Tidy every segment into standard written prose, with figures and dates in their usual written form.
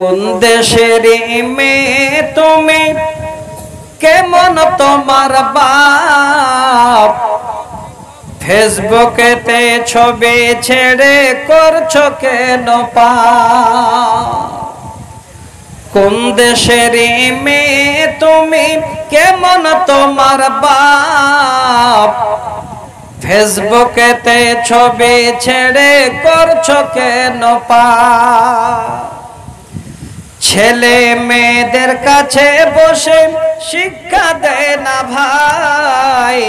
কোন দেশের মেয়ে তুমি, কেমন তোমার বাপ, ফেসবুকেতে ছবি ছেড়ে করছো কেন পাপ? কোন দেশের মেয়ে তুমি, কেমন তোমার বাপ, ফেসবুকেতে ছবি ছেড়ে করছো কেন পাপ? ছেলে মেয়েদের কাছে বসে শিক্ষা দেয় না ভাই,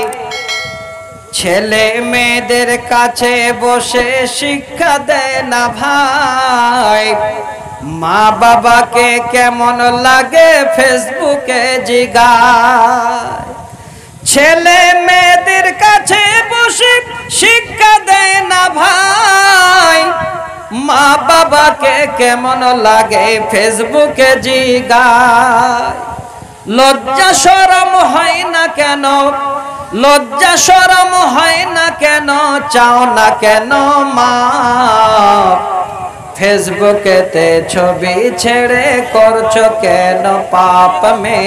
ছেলে মেয়েদের কাছে বসে শিক্ষা দেয় না ভাই। মা বাবাকে কেমন লাগে ফেসবুকে জিগায়, ছেলে মেয়েদের কাছে বসে শিক্ষা দেয় না ভাই। মা বাবাকে কেমন লাগে ফেসবুকে জিগায়। লজ্জা শরম হয় না কেন, লজ্জা শরম হয় না কেন, চাও না কেন মা? ফেসবুকেতে ছবি ছেড়ে করছো কেন পাপ মে?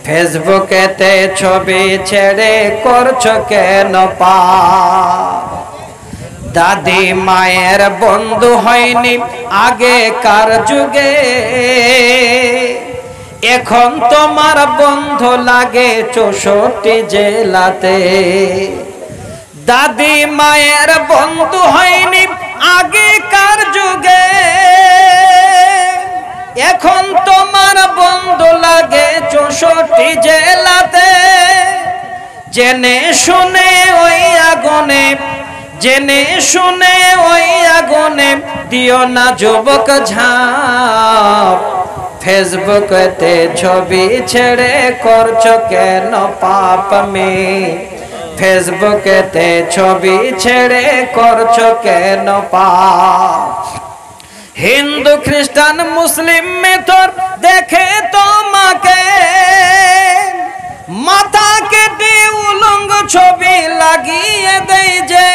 ফেসবুকেতে ছবি ছেড়ে করছো কেন পাপ? দাদি মায়ের বন্ধু হয়নি আগেকার যুগে, এখন তোমার বন্ধু লাগে 64 জেলাতে। দাদি মায়ের বন্ধু হয়নি আগেকার যুগে, এখন তোমার বন্ধু লাগে 64 জেলাতে। জেনে শুনে ওই আগুনে, জেনে শুনে ওই আগুনে দিও না যুবক ঝাঁপ। ফেসবুকেতে ছবি ছেড়ে করছো কেন পাপ মে? ফেসবুকেতে ছবি ছেড়ে করছো কেন পাপ? হিন্দু খ্রিস্টান মুসলিম মেথর দেখে তোমাকে, মাথা কেটে উলঙ্গ ছবি লাগিয়ে দেয় যে।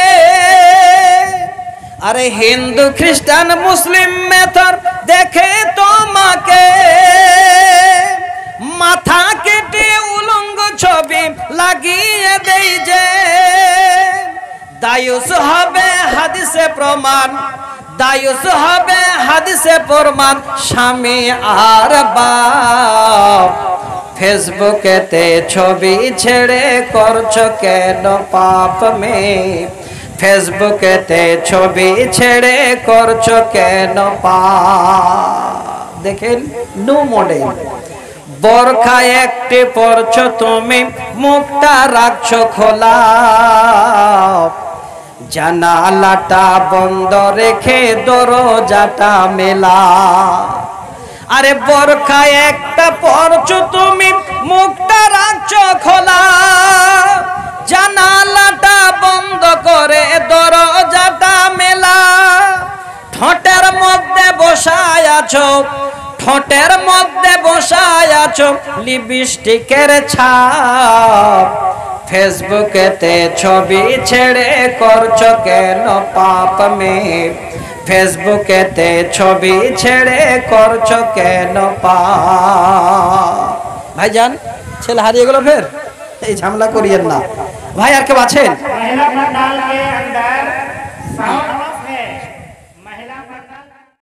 আরে হিন্দু খ্রিস্টান মুসলিম মেথর দেখে তোমাকে, মাথা কেটে উলঙ্গ ছবি লাগিয়ে দেয় যে। দায়ুস হবে হাদিসে প্রমাণ, দায়ুস হবে হাদিসে প্রমাণ, স্বামী আর বাপ। ফেসবুকেতে ছবি ছেড়ে করছো কেন পাপ মে? ফেসবুকেতে ছবি ছেড়ে করছো কেন পাপ? দেখেন নিউ মডেল। বোরখা একটি পরছো তুমি, মুখটা রাখছো খোলা, জানালাটা বন্ধ রেখে দরজাটা মেলা। আরে বোরখা একটা পরছো তুমি, মুখটা রাখছো খোলা, জানালাটা বন্ধ করে দরজাটা মেলা। ঠোঁটের মধ্যে বসায় আছো, ঠোঁটের মধ্যে বসায় আছো লিপস্টিকের ছাপ। ফেসবুকেতে ছবি ছেড়ে করছো কেন পাপ মে? ফেসবুকেতে ছবি ছেড়ে করছো কেন পাপ? ভাইজান ছেলে হারিয়ে গেল, ফের এই ঝামেলা করিয়েন না ভাই। আর কেউ আছেন?